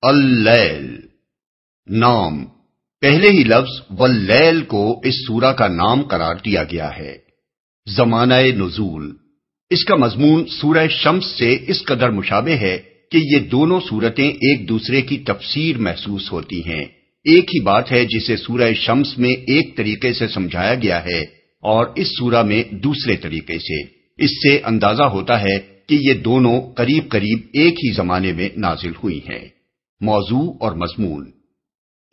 اللیل نام، پہلے ہی لفظ واللیل کو اس سورہ کا نام قرار دیا گیا ہے۔ زمانہ نزول، اس کا مضمون سورہ شمس سے اس قدر مشابہ ہے کہ یہ دونوں سورتیں ایک دوسرے کی تفسیر محسوس ہوتی ہیں۔ ایک ہی بات ہے جسے سورہ شمس میں ایک طریقے سے سمجھایا گیا ہے اور اس سورہ میں دوسرے طریقے سے۔ اس سے اندازہ ہوتا ہے کہ یہ دونوں قریب قریب ایک ہی زمانے میں نازل ہوئی ہیں۔ موضوع اور مضمون،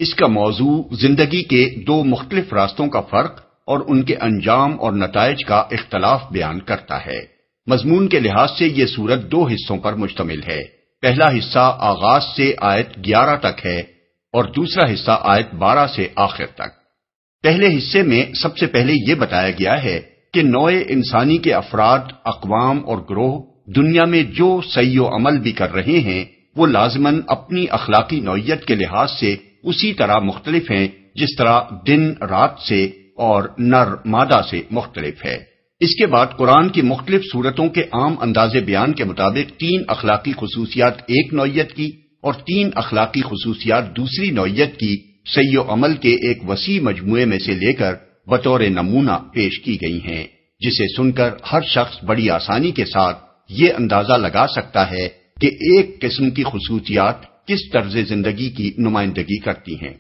اس کا موضوع زندگی کے دو مختلف راستوں کا فرق اور ان کے انجام اور نتائج کا اختلاف بیان کرتا ہے۔ مضمون کے لحاظ سے یہ سورت دو حصوں پر مشتمل ہے۔ پہلا حصہ آغاز سے آیت 11 تک ہے اور دوسرا حصہ آیت 12 سے آخر تک۔ پہلے حصے میں سب سے پہلے یہ بتایا گیا ہے کہ نوع انسانی کے افراد، اقوام اور گروہ دنیا میں جو سعی و عمل بھی کر رہے ہیں وہ لازماً اپنی اخلاقی نوعیت کے لحاظ سے اسی طرح مختلف ہیں جس طرح دن رات سے اور نر مادہ سے مختلف ہے۔ اس کے بعد قرآن کی مختلف صورتوں کے عام انداز بیان کے مطابق 3 اخلاقی خصوصیات ایک نوعیت کی اور 3 اخلاقی خصوصیات دوسری نوعیت کی سعی و عمل کے ایک وسیع مجموعے میں سے لے کر بطور نمونہ پیش کی گئی ہیں، جسے سن کر ہر شخص بڑی آسانی کے ساتھ یہ اندازہ لگا سکتا ہے کہ ایک قسم کی خصوصیات کس طرز زندگی کی نمائندگی کرتی ہیں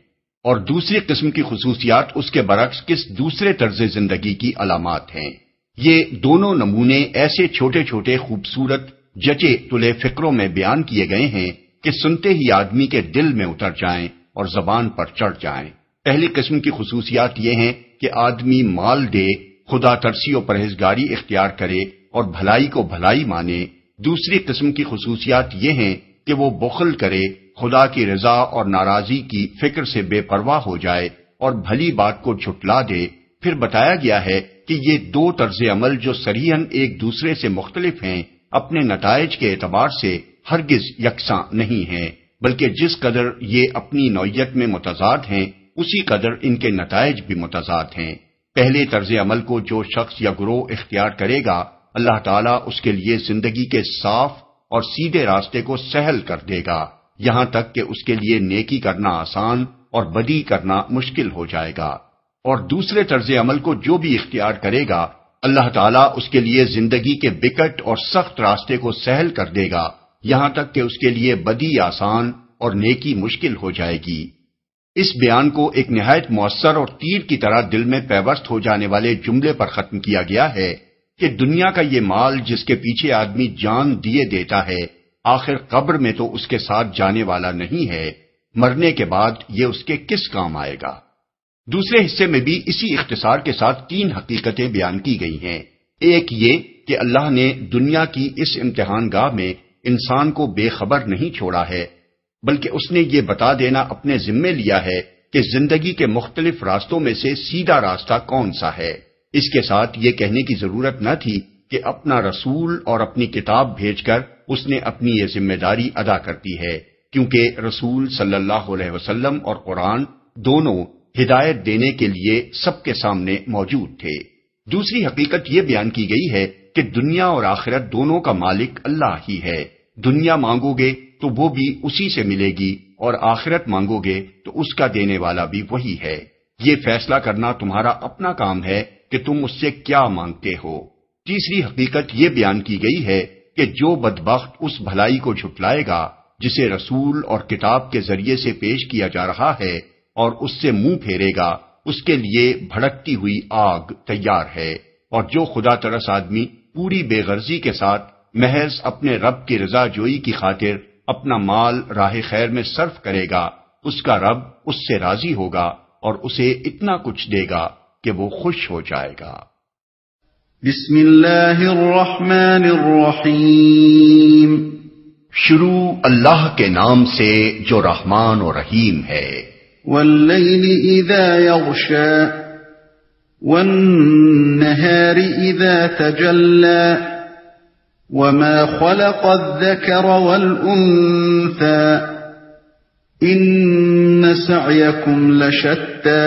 اور دوسری قسم کی خصوصیات اس کے برعکس کس دوسرے طرز زندگی کی علامات ہیں۔ یہ دونوں نمونے ایسے چھوٹے چھوٹے خوبصورت جچے تلے فکروں میں بیان کیے گئے ہیں کہ سنتے ہی آدمی کے دل میں اتر جائیں اور زبان پر چڑھ جائیں۔ پہلی قسم کی خصوصیات یہ ہیں کہ آدمی مال دے، خدا ترسی و پرہیزگاری اختیار کرے اور بھلائی کو بھلائی مانے۔ دوسری قسم کی خصوصیات یہ ہیں کہ وہ بخل کرے، خدا کی رضا اور ناراضی کی فکر سے بے پرواہ ہو جائے اور بھلی بات کو جھٹلا دے۔ پھر بتایا گیا ہے کہ یہ دو طرز عمل جو صریحاً ایک دوسرے سے مختلف ہیں، اپنے نتائج کے اعتبار سے ہرگز یکساں نہیں ہیں، بلکہ جس قدر یہ اپنی نوعیت میں متضاد ہیں اسی قدر ان کے نتائج بھی متضاد ہیں۔ پہلے طرز عمل کو جو شخص یا گروہ اختیار کرے گا، اللہ تعالیٰ اس کے لیے زندگی کے صاف اور سیدھے راستے کو سہل کر دے گا، یہاں تک کہ اس کے لیے نیکی کرنا آسان اور بدی کرنا مشکل ہو جائے گا۔ اور دوسرے طرز عمل کو جو بھی اختیار کرے گا، اللہ تعالیٰ اس کے لیے زندگی کے بکٹ اور سخت راستے کو سہل کر دے گا، یہاں تک کہ اس کے لیے بدی آسان اور نیکی مشکل ہو جائے گی۔ اس بیان کو ایک نہایت مؤثر اور تیر کی طرح دل میں پیوست ہو جانے والے جملے پر ختم کیا گیا ہے کہ دنیا کا یہ مال جس کے پیچھے آدمی جان دیے دیتا ہے، آخر قبر میں تو اس کے ساتھ جانے والا نہیں ہے، مرنے کے بعد یہ اس کے کس کام آئے گا۔ دوسرے حصے میں بھی اسی اختصار کے ساتھ 3 حقیقتیں بیان کی گئی ہیں۔ ایک یہ کہ اللہ نے دنیا کی اس امتحان گاہ میں انسان کو بے خبر نہیں چھوڑا ہے، بلکہ اس نے یہ بتا دینا اپنے ذمے لیا ہے کہ زندگی کے مختلف راستوں میں سے سیدھا راستہ کون سا ہے۔ اس کے ساتھ یہ کہنے کی ضرورت نہ تھی کہ اپنا رسول اور اپنی کتاب بھیج کر اس نے اپنی یہ ذمہ داری ادا کر دی ہے، کیونکہ رسول صلی اللہ علیہ وسلم اور قرآن دونوں ہدایت دینے کے لیے سب کے سامنے موجود تھے۔ دوسری حقیقت یہ بیان کی گئی ہے کہ دنیا اور آخرت دونوں کا مالک اللہ ہی ہے۔ دنیا مانگو گے تو وہ بھی اسی سے ملے گی اور آخرت مانگو گے تو اس کا دینے والا بھی وہی ہے۔ یہ فیصلہ کرنا تمہارا اپنا کام ہے کہ تم اس سے کیا مانگتے ہو۔ تیسری حقیقت یہ بیان کی گئی ہے کہ جو بدبخت اس بھلائی کو جھٹلائے گا جسے رسول اور کتاب کے ذریعے سے پیش کیا جا رہا ہے اور اس سے منہ پھیرے گا، اس کے لیے بھڑکتی ہوئی آگ تیار ہے، اور جو خدا ترس آدمی پوری بے غرضی کے ساتھ محض اپنے رب کی رضا جوئی کی خاطر اپنا مال راہ خیر میں صرف کرے گا، اس کا رب اس سے راضی ہوگا اور اسے اتنا کچھ دے گا کہ وہ خوش ہو جائے گا۔ بسم اللہ الرحمن الرحیم، شروع اللہ کے نام سے جو رحمان و رحیم ہے۔ واللیل اذا یغشا والنہار اذا تجلی وما خلق الذکر والانثى ان سعیکم لشتی،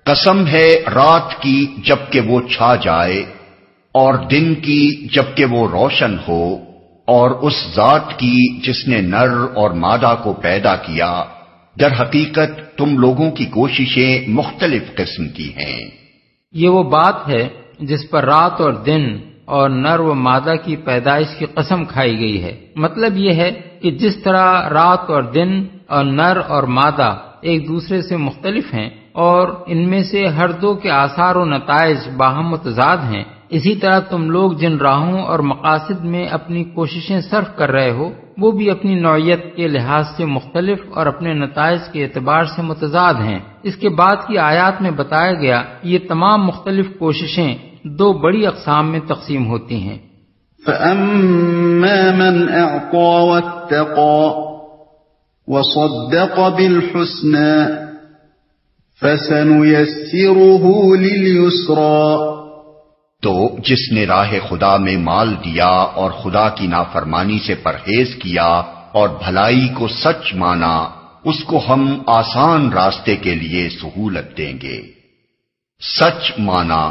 قسم ہے رات کی جبکہ وہ چھا جائے اور دن کی جبکہ وہ روشن ہو، اور اس ذات کی جس نے نر اور مادہ کو پیدا کیا، در حقیقت تم لوگوں کی کوششیں مختلف قسم کی ہیں۔ یہ وہ بات ہے جس پر رات اور دن اور نر و مادہ کی پیدائش کی قسم کھائی گئی ہے۔ مطلب یہ ہے کہ جس طرح رات اور دن اور نر اور مادہ ایک دوسرے سے مختلف ہیں اور ان میں سے ہر دو کے آثار و نتائج باہم متضاد ہیں، اسی طرح تم لوگ جن راہوں اور مقاصد میں اپنی کوششیں صرف کر رہے ہو وہ بھی اپنی نوعیت کے لحاظ سے مختلف اور اپنے نتائج کے اعتبار سے متضاد ہیں۔ اس کے بعد کی آیات میں بتایا گیا یہ تمام مختلف کوششیں دو بڑی اقسام میں تقسیم ہوتی ہیں۔ فَأَمَّا مَنْ أَعْطَى وَاتَّقَى وَصَدَّقَ بِالْحُسْنَى فَسَنُيَسِّرُهُ لِلْيُسْرَى، تو جس نے راہ خدا میں مال دیا اور خدا کی نافرمانی سے پرہیز کیا اور بھلائی کو سچ مانا، اس کو ہم آسان راستے کے لیے سہولت دیں گے۔ سچ مانا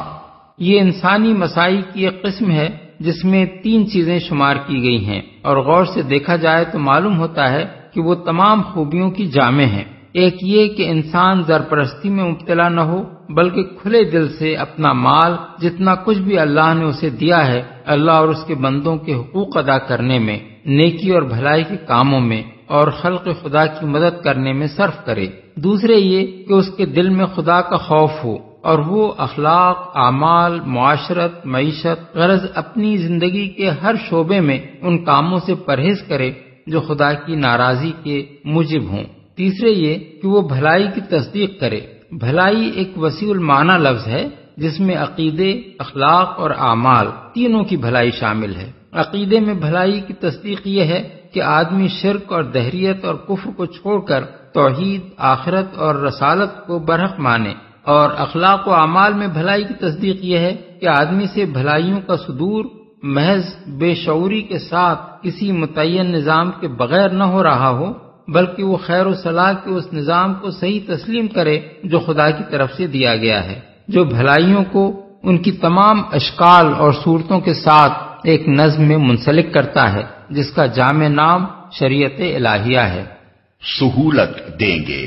یہ انسانی مساعی کی ایک قسم ہے جس میں 3 چیزیں شمار کی گئی ہیں، اور غور سے دیکھا جائے تو معلوم ہوتا ہے کہ وہ تمام خوبیوں کی جامع ہیں۔ ایک یہ کہ انسان زرپرستی میں مبتلا نہ ہو بلکہ کھلے دل سے اپنا مال جتنا کچھ بھی اللہ نے اسے دیا ہے اللہ اور اس کے بندوں کے حقوق ادا کرنے میں، نیکی اور بھلائی کے کاموں میں اور خلق خدا کی مدد کرنے میں صرف کرے۔ دوسرے یہ کہ اس کے دل میں خدا کا خوف ہو اور وہ اخلاق، اعمال، معاشرت، معیشت، غرض اپنی زندگی کے ہر شعبے میں ان کاموں سے پرہیز کرے جو خدا کی ناراضی کے موجب ہوں۔ تیسرے یہ کہ وہ بھلائی کی تصدیق کرے۔ بھلائی ایک وسیع المعنی لفظ ہے جس میں عقیدے، اخلاق اور اعمال تینوں کی بھلائی شامل ہے۔ عقیدے میں بھلائی کی تصدیق یہ ہے کہ آدمی شرک اور دہریت اور کفر کو چھوڑ کر توحید، آخرت اور رسالت کو برحق مانے، اور اخلاق و اعمال میں بھلائی کی تصدیق یہ ہے کہ آدمی سے بھلائیوں کا صدور محض بے شعوری کے ساتھ کسی متعین نظام کے بغیر نہ ہو رہا ہو، بلکہ وہ خیر و صلاح کے اس نظام کو صحیح تسلیم کرے جو خدا کی طرف سے دیا گیا ہے، جو بھلائیوں کو ان کی تمام اشکال اور صورتوں کے ساتھ ایک نظم میں منسلک کرتا ہے جس کا جامع نام شریعت الہیہ ہے۔ سہولت دیں گے،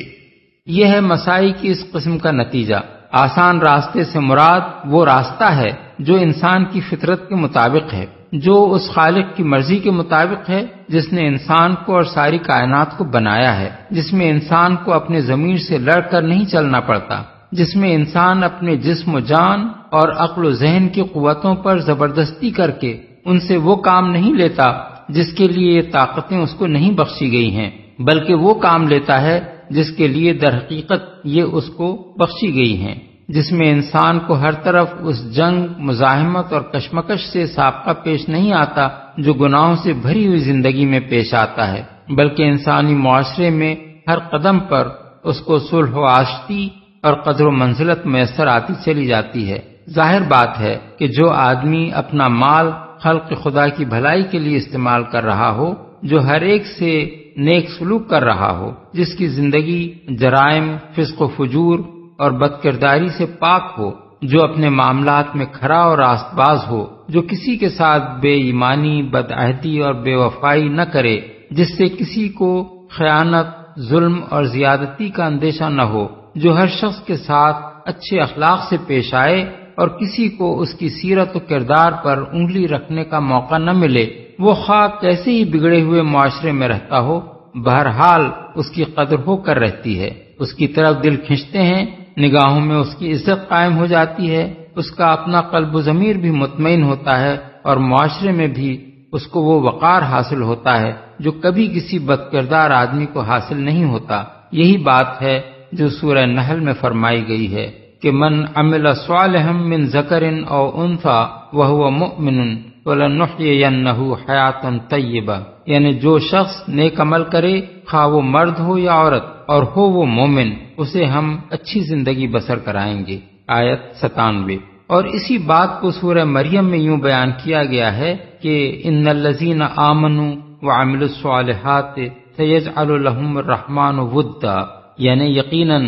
یہ ہے مساعی کی اس قسم کا نتیجہ۔ آسان راستے سے مراد وہ راستہ ہے جو انسان کی فطرت کے مطابق ہے، جو اس خالق کی مرضی کے مطابق ہے جس نے انسان کو اور ساری کائنات کو بنایا ہے، جس میں انسان کو اپنے ضمیر سے لڑ کر نہیں چلنا پڑتا، جس میں انسان اپنے جسم و جان اور عقل و ذہن کی قوتوں پر زبردستی کر کے ان سے وہ کام نہیں لیتا جس کے لیے یہ طاقتیں اس کو نہیں بخشی گئی ہیں، بلکہ وہ کام لیتا ہے جس کے لیے در حقیقت یہ اس کو بخشی گئی ہیں، جس میں انسان کو ہر طرف اس جنگ، مزاحمت اور کشمکش سے سابقہ پیش نہیں آتا جو گناہوں سے بھری ہوئی زندگی میں پیش آتا ہے، بلکہ انسانی معاشرے میں ہر قدم پر اس کو صلح و آشتی اور قدر و منزلت میسر آتی چلی جاتی ہے۔ ظاہر بات ہے کہ جو آدمی اپنا مال خلق خدا کی بھلائی کے لیے استعمال کر رہا ہو، جو ہر ایک سے نیک سلوک کر رہا ہو، جس کی زندگی جرائم، فسق و فجور اور بد کرداری سے پاک ہو، جو اپنے معاملات میں کھرا اور راست باز ہو، جو کسی کے ساتھ بے ایمانی، بدعہدی اور بے وفائی نہ کرے، جس سے کسی کو خیانت، ظلم اور زیادتی کا اندیشہ نہ ہو، جو ہر شخص کے ساتھ اچھے اخلاق سے پیش آئے اور کسی کو اس کی سیرت و کردار پر انگلی رکھنے کا موقع نہ ملے، وہ خواہ کیسے ہی بگڑے ہوئے معاشرے میں رہتا ہو، بہرحال اس کی قدر ہو کر رہتی ہے، اس کی طرف دل کھنچتے ہیں، نگاہوں میں اس کی عزت قائم ہو جاتی ہے، اس کا اپنا قلب و ضمیر بھی مطمئن ہوتا ہے اور معاشرے میں بھی اس کو وہ وقار حاصل ہوتا ہے جو کبھی کسی بد کردار آدمی کو حاصل نہیں ہوتا۔ یہی بات ہے جو سورہ نحل میں فرمائی گئی ہے کہ من عمل صالحا من ذکر او انثی وهو مؤمن وَلَنُحْيِيَنَّهُ حَيَاةً طَيِّبَةً، یعنی جو شخص نیک عمل کرے، خواہ وہ مرد ہو یا عورت، اور ہو وہ مومن، اسے ہم اچھی زندگی بسر کرائیں گے۔ آیت 97۔ اور اسی بات کو سورہ مریم میں یوں بیان کیا گیا ہے کہ ان الذین آمنوا وعملوا الصالحات سیجعل لهم الرحمن ودا، یعنی یقیناً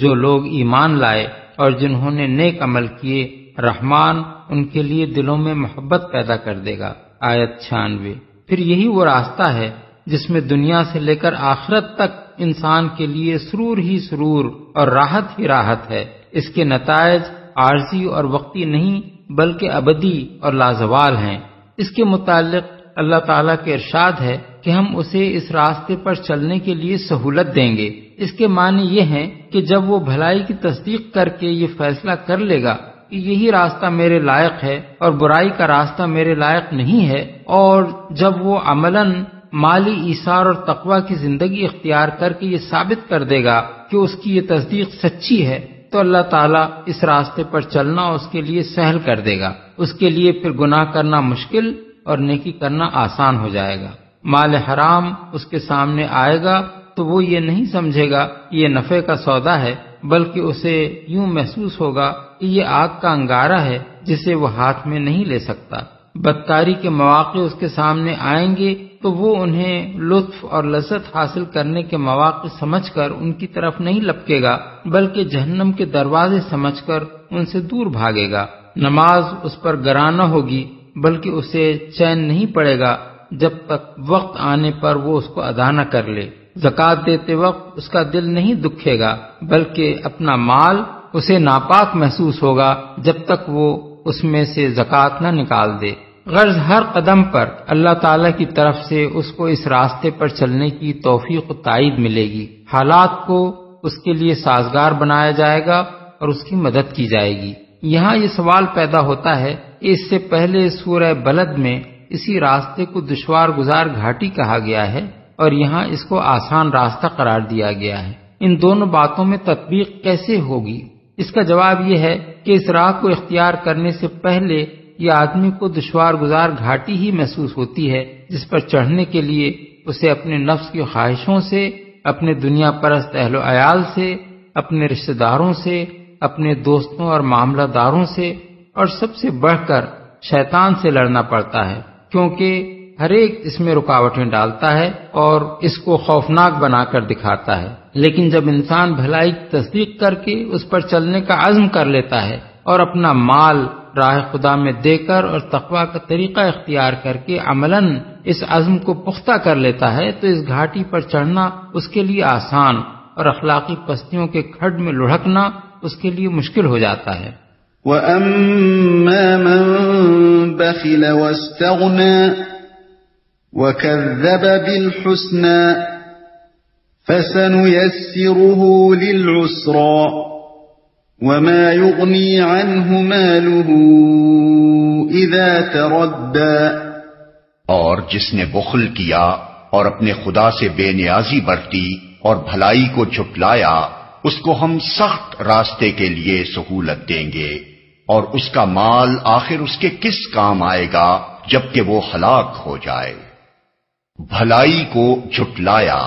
جو لوگ ایمان لائے اور جنہوں نے نیک عمل کیے، رحمان ان کے لیے دلوں میں محبت پیدا کر دے گا۔ آیت 96۔ پھر یہی وہ راستہ ہے جس میں دنیا سے لے کر آخرت تک انسان کے لیے سرور ہی سرور اور راحت ہی راحت ہے۔ اس کے نتائج عارضی اور وقتی نہیں بلکہ ابدی اور لازوال ہیں۔ اس کے متعلق اللہ تعالیٰ کے ارشاد ہے کہ ہم اسے اس راستے پر چلنے کے لیے سہولت دیں گے۔ اس کے معنی یہ ہیں کہ جب وہ بھلائی کی تصدیق کر کے یہ فیصلہ کر لے گا کہ یہی راستہ میرے لائق ہے اور برائی کا راستہ میرے لائق نہیں ہے، اور جب وہ عملاً مالی ایثار اور تقوی کی زندگی اختیار کر کے یہ ثابت کر دے گا کہ اس کی یہ تصدیق سچی ہے، تو اللہ تعالیٰ اس راستے پر چلنا اس کے لیے سہل کر دے گا۔ اس کے لیے پھر گناہ کرنا مشکل اور نیکی کرنا آسان ہو جائے گا۔ مال حرام اس کے سامنے آئے گا تو وہ یہ نہیں سمجھے گا کہ یہ نفع کا سودا ہے، بلکہ اسے یوں محسوس ہوگا کہ یہ آگ کا انگارہ ہے جسے وہ ہاتھ میں نہیں لے سکتا۔ بدکاری کے مواقع اس کے سامنے آئیں گے تو وہ انہیں لطف اور لذت حاصل کرنے کے مواقع سمجھ کر ان کی طرف نہیں لپکے گا، بلکہ جہنم کے دروازے سمجھ کر ان سے دور بھاگے گا۔ نماز اس پر گرانہ ہوگی، بلکہ اسے چین نہیں پڑے گا جب تک وقت آنے پر وہ اس کو ادا نہ کر لے۔ زکوٰۃ دیتے وقت اس کا دل نہیں دکھے گا، بلکہ اپنا مال اسے ناپاک محسوس ہوگا جب تک وہ اس میں سے زکوٰۃ نہ نکال دے۔ غرض ہر قدم پر اللہ تعالیٰ کی طرف سے اس کو اس راستے پر چلنے کی توفیق و تائید ملے گی۔ حالات کو اس کے لیے سازگار بنایا جائے گا اور اس کی مدد کی جائے گی۔ یہاں یہ سوال پیدا ہوتا ہے کہ اس سے پہلے سورہ بلد میں اسی راستے کو دشوار گزار گھاٹی کہا گیا ہے اور یہاں اس کو آسان راستہ قرار دیا گیا ہے۔ ان دونوں باتوں میں تطبیق کیسے ہوگی؟ اس کا جواب یہ ہے کہ اس راہ کو اختیار کرنے سے پہلے یہ آدمی کو دشوار گزار گھاٹی ہی محسوس ہوتی ہے، جس پر چڑھنے کے لیے اسے اپنے نفس کی خواہشوں سے، اپنے دنیا پرست اہل و عیال سے، اپنے رشتہ داروں سے، اپنے دوستوں اور معاملہ داروں سے، اور سب سے بڑھ کر شیطان سے لڑنا پڑتا ہے، کیونکہ ہر ایک اس میں رکاوٹیں ڈالتا ہے اور اس کو خوفناک بنا کر دکھاتا ہے۔ لیکن جب انسان بھلائی کی تصدیق کر کے اس پر چلنے کا عزم کر لیتا ہے اور اپنا مال راہ خدا میں دے کر اور تقوی کا طریقہ اختیار کر کے عملاً اس عزم کو پختہ کر لیتا ہے، تو اس گھاٹی پر چڑھنا اس کے لیے آسان اور اخلاقی پستیوں کے کھڈ میں لڑھکنا اس کے لیے مشکل ہو جاتا ہے۔ وَأَمَّا مَن بَخِلَ وَاسْتَغْنَى وَكَذَّبَ بِالْحُسْنَى فَسَنُيَسِّرُهُ لِلْعُسْرَى وَمَا يُغْنِي عَنْهُ مَالُهُ إِذَا تَرَدَّى، اور جس نے بخل کیا اور اپنے خدا سے بے نیازی برتی اور بھلائی کو جھٹلایا، اس کو ہم سخت راستے کے لیے سہولت دیں گے، اور اس کا مال آخر اس کے کس کام آئے گا جبکہ وہ ہلاک ہو جائے۔ بھلائی کو جھٹلایا،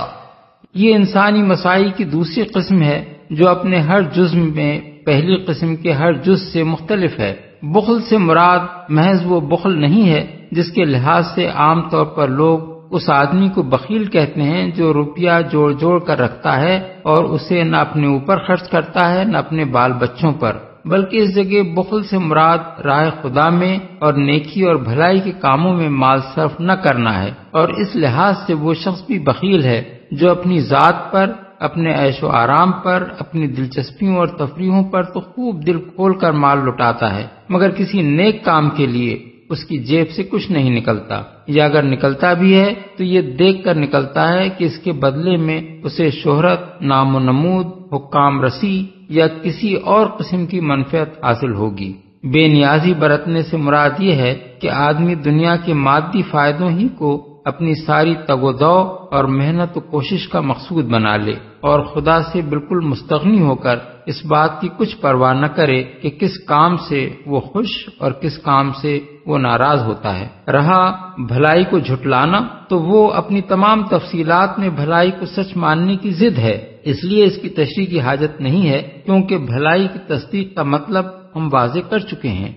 یہ انسانی مسائی کی دوسری قسم ہے جو اپنے ہر جزء میں پہلی قسم کے ہر جز سے مختلف ہے۔ بخل سے مراد محض وہ بخل نہیں ہے جس کے لحاظ سے عام طور پر لوگ اس آدمی کو بخیل کہتے ہیں جو روپیہ جوڑ جوڑ کر رکھتا ہے اور اسے نہ اپنے اوپر خرچ کرتا ہے نہ اپنے بال بچوں پر، بلکہ اس جگہ بخل سے مراد راہ خدا میں اور نیکی اور بھلائی کے کاموں میں مال صرف نہ کرنا ہے، اور اس لحاظ سے وہ شخص بھی بخیل ہے جو اپنی ذات پر، اپنے عیش و آرام پر، اپنی دلچسپیوں اور تفریحوں پر تو خوب دل کھول کر مال لٹاتا ہے، مگر کسی نیک کام کے لیے اس کی جیب سے کچھ نہیں نکلتا، یا اگر نکلتا بھی ہے تو یہ دیکھ کر نکلتا ہے کہ اس کے بدلے میں اسے شہرت، نام و نمود، حکام رسی یا کسی اور قسم کی منفعت حاصل ہوگی۔ بے نیازی برتنے سے مراد یہ ہے کہ آدمی دنیا کے مادی فائدوں ہی کو اپنی ساری تگ و دو اور محنت و کوشش کا مقصود بنا لے اور خدا سے بالکل مستغنی ہو کر اس بات کی کچھ پرواہ نہ کرے کہ کس کام سے وہ خوش اور کس کام سے وہ ناراض ہوتا ہے۔ رہا بھلائی کو جھٹلانا، تو وہ اپنی تمام تفصیلات میں بھلائی کو سچ ماننے کی ضد ہے، اس لیے اس کی تشریح کی حاجت نہیں ہے، کیونکہ بھلائی کی تصدیق کا مطلب ہم واضح کر چکے ہیں۔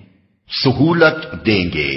سہولت دیں گے،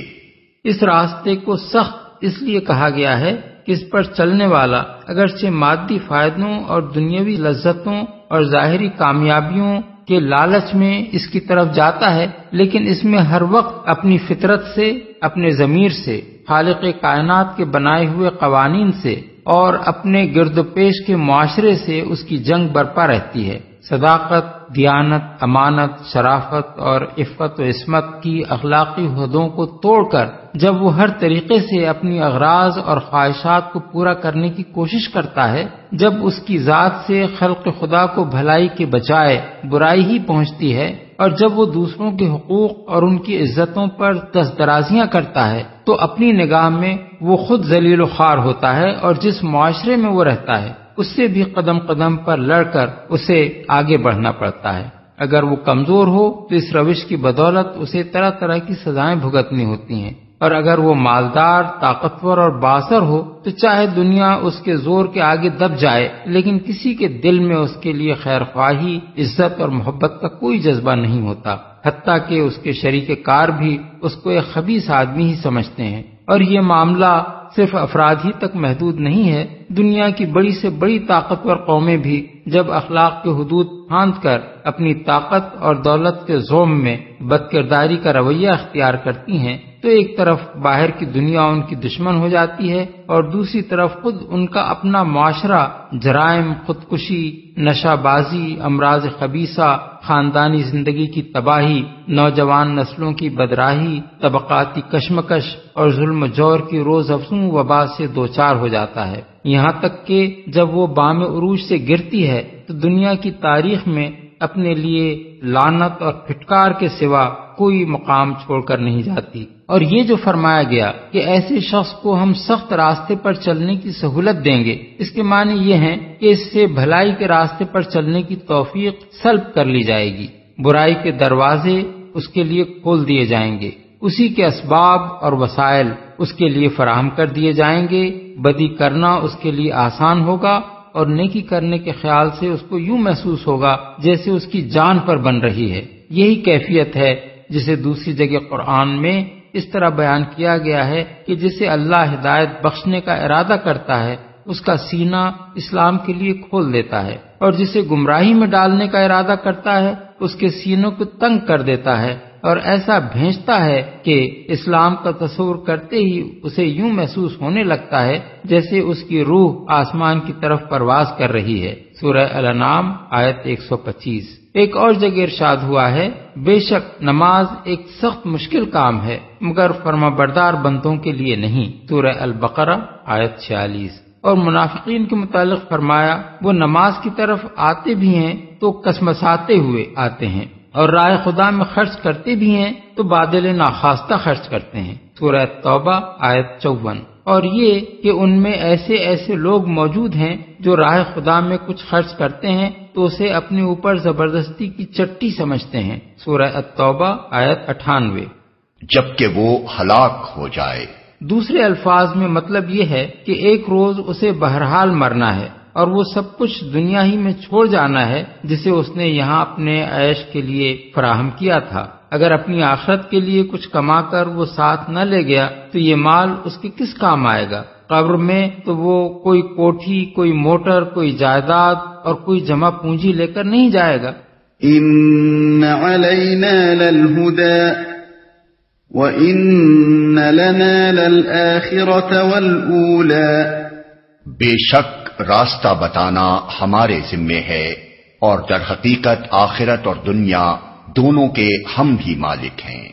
اس راستے کو سخت اس لیے کہا گیا ہے کہ اس پر چلنے والا اگرچہ مادی فائدوں اور دنیاوی لذتوں اور ظاہری کامیابیوں کہ لالچ میں اس کی طرف جاتا ہے، لیکن اس میں ہر وقت اپنی فطرت سے، اپنے ضمیر سے، خالق کائنات کے بنائے ہوئے قوانین سے اور اپنے گرد و پیش کے معاشرے سے اس کی جنگ برپا رہتی ہے۔ صداقت، دیانت، امانت، شرافت اور عفت و عصمت کی اخلاقی حدوں کو توڑ کر جب وہ ہر طریقے سے اپنی اغراض اور خواہشات کو پورا کرنے کی کوشش کرتا ہے، جب اس کی ذات سے خلق خدا کو بھلائی کے بجائے برائی ہی پہنچتی ہے، اور جب وہ دوسروں کے حقوق اور ان کی عزتوں پر دست درازیاں کرتا ہے، تو اپنی نگاہ میں وہ خود ذلیل و خوار ہوتا ہے، اور جس معاشرے میں وہ رہتا ہے اس سے بھی قدم قدم پر لڑ کر اسے آگے بڑھنا پڑتا ہے۔ اگر وہ کمزور ہو تو اس روش کی بدولت اسے طرح طرح کی سزائیں بھگتنی ہوتی ہیں، اور اگر وہ مالدار، طاقتور اور بااثر ہو تو چاہے دنیا اس کے زور کے آگے دب جائے، لیکن کسی کے دل میں اس کے لیے خیر خواہی، عزت اور محبت کا کوئی جذبہ نہیں ہوتا، حتیٰ کہ اس کے شریک کار بھی اس کو ایک خبیث آدمی ہی سمجھتے ہیں۔ اور یہ معاملہ صرف افراد ہی تک محدود نہیں ہے، دنیا کی بڑی سے بڑی طاقتور قومیں بھی جب اخلاق کے حدود پھاند کر اپنی طاقت اور دولت کے زوم میں بد کرداری کا رویہ اختیار کرتی ہیں، تو ایک طرف باہر کی دنیا ان کی دشمن ہو جاتی ہے، اور دوسری طرف خود ان کا اپنا معاشرہ جرائم، خودکشی، نشہ بازی، امراض خبیثہ، خاندانی زندگی کی تباہی، نوجوان نسلوں کی بدراہی، طبقاتی کشمکش اور ظلم و جور کی روز افزوں وبا سے دوچار ہو جاتا ہے، یہاں تک کہ جب وہ بام عروج سے گرتی ہے تو دنیا کی تاریخ میں اپنے لیے لعنت اور پھٹکار کے سوا کوئی مقام چھوڑ کر نہیں جاتی۔ اور یہ جو فرمایا گیا کہ ایسے شخص کو ہم سخت راستے پر چلنے کی سہولت دیں گے، اس کے معنی یہ ہیں کہ اس سے بھلائی کے راستے پر چلنے کی توفیق سلب کر لی جائے گی، برائی کے دروازے اس کے لیے کھول دیے جائیں گے، اسی کے اسباب اور وسائل اس کے لیے فراہم کر دیے جائیں گے، بدی کرنا اس کے لیے آسان ہوگا، اور نیکی کرنے کے خیال سے اس کو یوں محسوس ہوگا جیسے اس کی جان پر بن رہی ہے۔ یہی کیفیت ہے جسے دوسری جگہ قرآن میں اس طرح بیان کیا گیا ہے کہ جسے اللہ ہدایت بخشنے کا ارادہ کرتا ہے اس کا سینہ اسلام کے لیے کھول دیتا ہے، اور جسے گمراہی میں ڈالنے کا ارادہ کرتا ہے اس کے سینوں کو تنگ کر دیتا ہے، اور ایسا بھیجتا ہے کہ اسلام کا تصور کرتے ہی اسے یوں محسوس ہونے لگتا ہے جیسے اس کی روح آسمان کی طرف پرواز کر رہی ہے۔ سورہ الانعام آیت 125۔ ایک اور جگہ ارشاد ہوا ہے، بے شک نماز ایک سخت مشکل کام ہے مگر فرمانبردار بندوں کے لیے نہیں۔ سورہ البقرہ آیت 46۔ اور منافقین کے متعلق فرمایا، وہ نماز کی طرف آتے بھی ہیں تو کسمساتے ہوئے آتے ہیں، اور راہ خدا میں خرچ کرتے بھی ہیں تو بادل ناخواستہ خرچ کرتے ہیں۔ سورہ توبہ آیت 54۔ اور یہ کہ ان میں ایسے ایسے لوگ موجود ہیں جو راہ خدا میں کچھ خرچ کرتے ہیں تو اسے اپنے اوپر زبردستی کی چٹی سمجھتے ہیں۔ سورہ التوبہ آیت 98۔ جبکہ وہ ہلاک ہو جائے۔ دوسرے الفاظ میں مطلب یہ ہے کہ ایک روز اسے بہرحال مرنا ہے، اور وہ سب کچھ دنیا ہی میں چھوڑ جانا ہے جسے اس نے یہاں اپنے عیش کے لیے فراہم کیا تھا۔ اگر اپنی آخرت کے لیے کچھ کما کر وہ ساتھ نہ لے گیا تو یہ مال اس کے کس کام آئے گا؟ قبر میں تو وہ کوئی کوٹھی، کوئی موٹر، کوئی جائیداد اور کوئی جمع پونجی لے کر نہیں جائے گا۔ ان علینا للہدی وان لنا للآخرۃ والأولی۔ بے شک راستہ بتانا ہمارے ذمے ہے، اور در حقیقت آخرت اور دنیا دونوں کے ہم بھی مالک ہیں،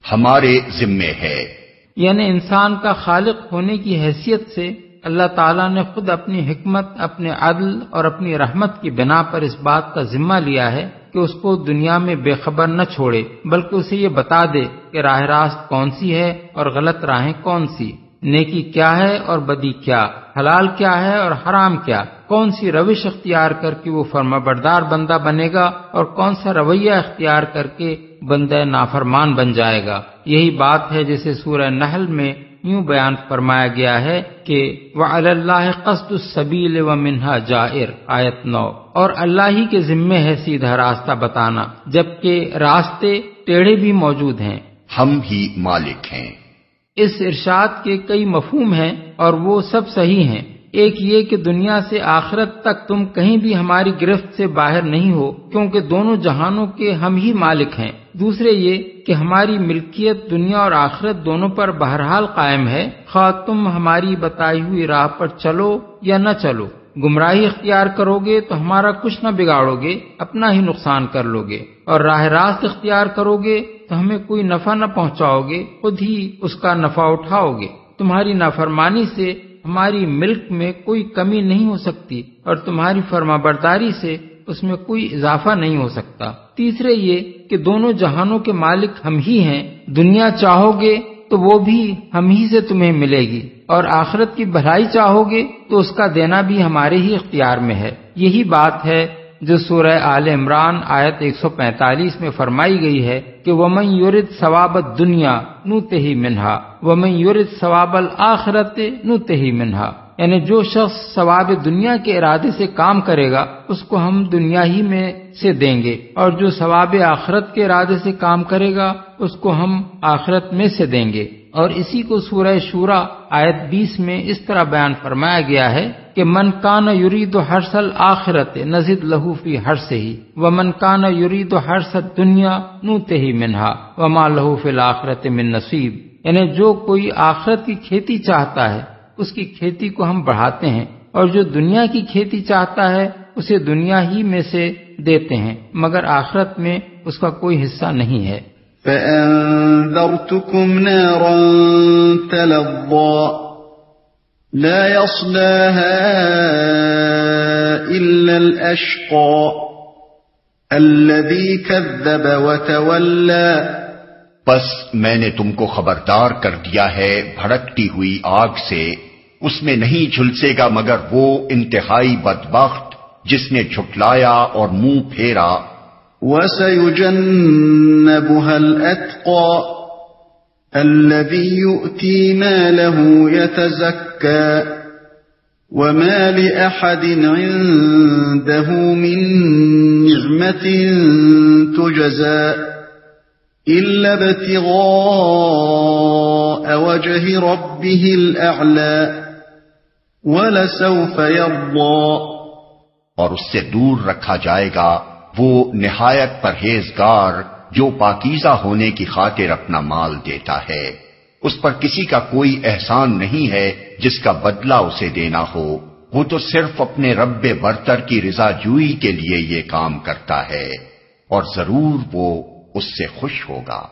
ہمارے ذمے ہے۔ یعنی انسان کا خالق ہونے کی حیثیت سے اللہ تعالیٰ نے خود اپنی حکمت، اپنے عدل اور اپنی رحمت کی بنا پر اس بات کا ذمہ لیا ہے کہ اس کو دنیا میں بے خبر نہ چھوڑے، بلکہ اسے یہ بتا دے کہ راہ راست کون سی ہے اور غلط راہیں کون سی، نیکی کیا ہے اور بدی کیا، حلال کیا ہے اور حرام کیا، کون سی روش اختیار کر کے وہ فرمانبردار بندہ بنے گا اور کون سا رویہ اختیار کر کے بندہ نافرمان بن جائے گا۔ یہی بات ہے جسے سورہ نحل میں یوں بیان فرمایا گیا ہے کہ وَعَلَى اللَّهِ قَصْدُ السَّبِيلِ وَمِنْهَا جَائِرٌ آیت 9۔ اور اللہ ہی کے ذمے ہے سیدھا راستہ بتانا، جبکہ راستے ٹیڑھے بھی موجود ہیں، ہم ہی مالک ہیں۔ اس ارشاد کے کئی مفہوم ہیں اور وہ سب صحیح ہیں، ایک یہ کہ دنیا سے آخرت تک تم کہیں بھی ہماری گرفت سے باہر نہیں ہو، کیونکہ دونوں جہانوں کے ہم ہی مالک ہیں۔ دوسرے یہ کہ ہماری ملکیت دنیا اور آخرت دونوں پر بہرحال قائم ہے، خواہ تم ہماری بتائی ہوئی راہ پر چلو یا نہ چلو۔ گمراہی اختیار کرو گے تو ہمارا کچھ نہ بگاڑو گے، اپنا ہی نقصان کر لو گے، اور راہ راست اختیار کرو گے تو ہمیں کوئی نفع نہ پہنچاؤ گے، خود ہی اس کا نفع اٹھاؤ گے۔ تمہاری نافرمانی سے ہماری ملک میں کوئی کمی نہیں ہو سکتی، اور تمہاری فرمانبرداری سے اس میں کوئی اضافہ نہیں ہو سکتا۔ تیسرے یہ کہ دونوں جہانوں کے مالک ہم ہی ہیں، دنیا چاہو گے تو وہ بھی ہم ہی سے تمہیں ملے گی، اور آخرت کی بھلائی چاہو گے تو اس کا دینا بھی ہمارے ہی اختیار میں ہے۔ یہی بات ہے جو سورہ آل عمران آیت 145 میں فرمائی گئی ہے کہ وَمَن يُرِدْ ثَوَابَ الدُّنْيَا نُؤْتِهِ مِنْهَا وَمَن يُرِدْ ثَوَابَ الْآخِرَةِ نُؤْتِهِ مِنْهَا، یعنی جو شخص ثواب دنیا کے ارادے سے کام کرے گا اس کو ہم دنیا ہی میں سے دیں گے، اور جو ثواب آخرت کے ارادے سے کام کرے گا اس کو ہم آخرت میں سے دیں گے۔ اور اسی کو سورہ شورى آیت 20 میں اس طرح بیان فرمایا گیا ہے کہ من کان یرید حرث الآخرۃ نزد لہ فی حرثہ ومن کان یرید حرث الدنیا نؤتہ منہا وما لہ فی الآخرۃ من نصیب، یعنی جو کوئی آخرت کی کھیتی چاہتا ہے اس کی کھیتی کو ہم بڑھاتے ہیں، اور جو دنیا کی کھیتی چاہتا ہے اسے دنیا ہی میں سے دیتے ہیں، مگر آخرت میں اس کا کوئی حصہ نہیں ہے۔ فَأَنذَرْتُكُمْ نَارًا تَلَظَّىٰ لَا يَصْلَاهَا إِلَّا الْأَشْقَى الَّذِي كَذَّبَ وَتَوَلَّىٰ، بس میں نے تم کو خبردار کر دیا ہے بھڑکتی ہوئی آگ سے، اس میں نہیں جھلسے گا مگر وہ انتہائی بدبخت جس نے جھٹلایا اور منہ پھیرا۔ وَسَيُجَنَّبُهَا الْأَتْقَى الَّذِي يُؤْتِي مَالَهُ يَتَزَكَّى وَمَا لِأَحَدٍ عِندَهُ مِن نِّعْمَةٍ تُجْزَى إِلَّا ابْتِغَاءَ وَجْهِ رَبِّهِ الْأَعْلَى وَلَسَوْفَ يَرْضَى، اور اس سے دور رکھا جائے گا وہ نہایت پرہیزگار جو پاکیزہ ہونے کی خاطر اپنا مال دیتا ہے، اس پر کسی کا کوئی احسان نہیں ہے جس کا بدلہ اسے دینا ہو، وہ تو صرف اپنے رب برتر کی رضا جوئی کے لیے یہ کام کرتا ہے، اور ضرور وہ اس سے خوش ہوگا۔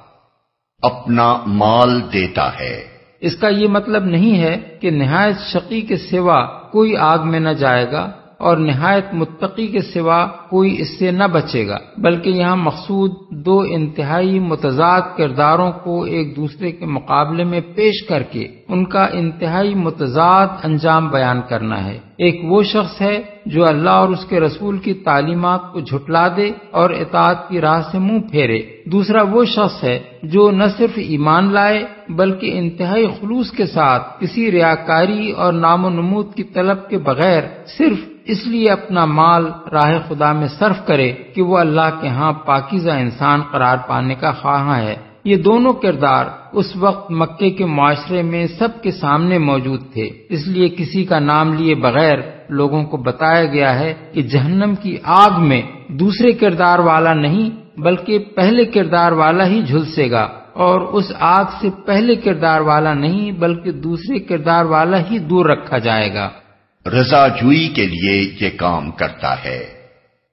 اپنا مال دیتا ہے، اس کا یہ مطلب نہیں ہے کہ نہایت شقی کے سوا کوئی آگ میں نہ جائے گا اور نہایت متقی کے سوا کوئی اس سے نہ بچے گا، بلکہ یہاں مقصود دو انتہائی متضاد کرداروں کو ایک دوسرے کے مقابلے میں پیش کر کے ان کا انتہائی متضاد انجام بیان کرنا ہے۔ ایک وہ شخص ہے جو اللہ اور اس کے رسول کی تعلیمات کو جھٹلا دے اور اطاعت کی راہ سے منہ پھیرے، دوسرا وہ شخص ہے جو نہ صرف ایمان لائے بلکہ انتہائی خلوص کے ساتھ کسی ریاکاری اور نام و نمود کی طلب کے بغیر صرف اس لیے اپنا مال راہ خدا میں صرف کرے کہ وہ اللہ کے ہاں پاکیزہ انسان قرار پانے کا خواہاں ہے۔ یہ دونوں کردار اس وقت مکے کے معاشرے میں سب کے سامنے موجود تھے، اس لیے کسی کا نام لیے بغیر لوگوں کو بتایا گیا ہے کہ جہنم کی آگ میں دوسرے کردار والا نہیں بلکہ پہلے کردار والا ہی جھلسے گا، اور اس آگ سے پہلے کردار والا نہیں بلکہ دوسرے کردار والا ہی دور رکھا جائے گا۔ رضا جوئی کے لیے یہ کام کرتا ہے۔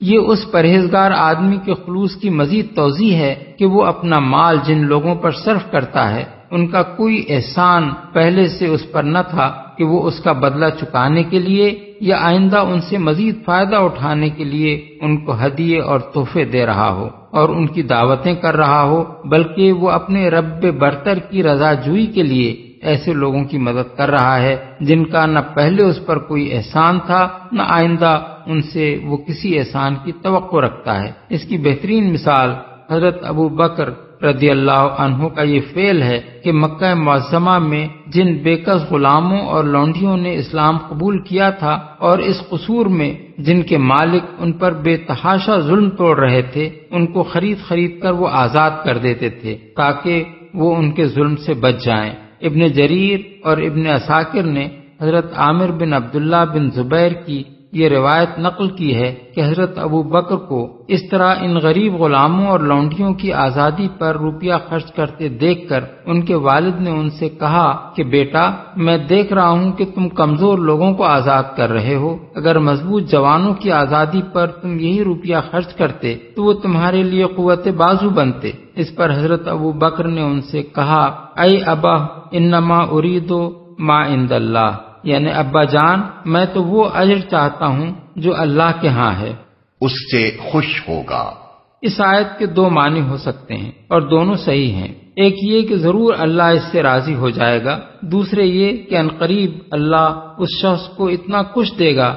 یہ اس پرہیزگار آدمی کے خلوص کی مزید توضیح ہے کہ وہ اپنا مال جن لوگوں پر صرف کرتا ہے ان کا کوئی احسان پہلے سے اس پر نہ تھا کہ وہ اس کا بدلہ چکانے کے لیے یا آئندہ ان سے مزید فائدہ اٹھانے کے لیے ان کو ہدیے اور تحفے دے رہا ہو اور ان کی دعوتیں کر رہا ہو، بلکہ وہ اپنے رب برتر کی رضا جوئی کے لیے ایسے لوگوں کی مدد کر رہا ہے جن کا نہ پہلے اس پر کوئی احسان تھا نہ آئندہ ان سے وہ کسی احسان کی توقع رکھتا ہے۔ اس کی بہترین مثال حضرت ابو بکر رضی اللہ عنہ کا یہ فعل ہے کہ مکہ معظمہ میں جن بےکس غلاموں اور لونڈیوں نے اسلام قبول کیا تھا اور اس قصور میں جن کے مالک ان پر بے تحاشا ظلم توڑ رہے تھے ان کو خرید کر وہ آزاد کر دیتے تھے تاکہ وہ ان کے ظلم سے بچ جائیں۔ ابن جریر اور ابن عساکر نے حضرت عامر بن عبداللہ بن زبیر کی یہ روایت نقل کی ہے کہ حضرت ابو بکر کو اس طرح ان غریب غلاموں اور لونڈیوں کی آزادی پر روپیہ خرچ کرتے دیکھ کر ان کے والد نے ان سے کہا کہ بیٹا، میں دیکھ رہا ہوں کہ تم کمزور لوگوں کو آزاد کر رہے ہو، اگر مضبوط جوانوں کی آزادی پر تم یہی روپیہ خرچ کرتے تو وہ تمہارے لیے قوت بازو بنتے۔ اس پر حضرت ابو بکر نے ان سے کہا، اے ابا انما اریدو ما عند اللہ، یعنی ابا جان، میں تو وہ اجر چاہتا ہوں جو اللہ کے ہاں ہے، اس سے خوش ہوگا۔ اس آیت کے دو معنی ہو سکتے ہیں اور دونوں صحیح ہیں۔ ایک یہ کہ ضرور اللہ اس سے راضی ہو جائے گا، دوسرے یہ کہ عنقریب اللہ اس شخص کو اتنا کچھ دے گا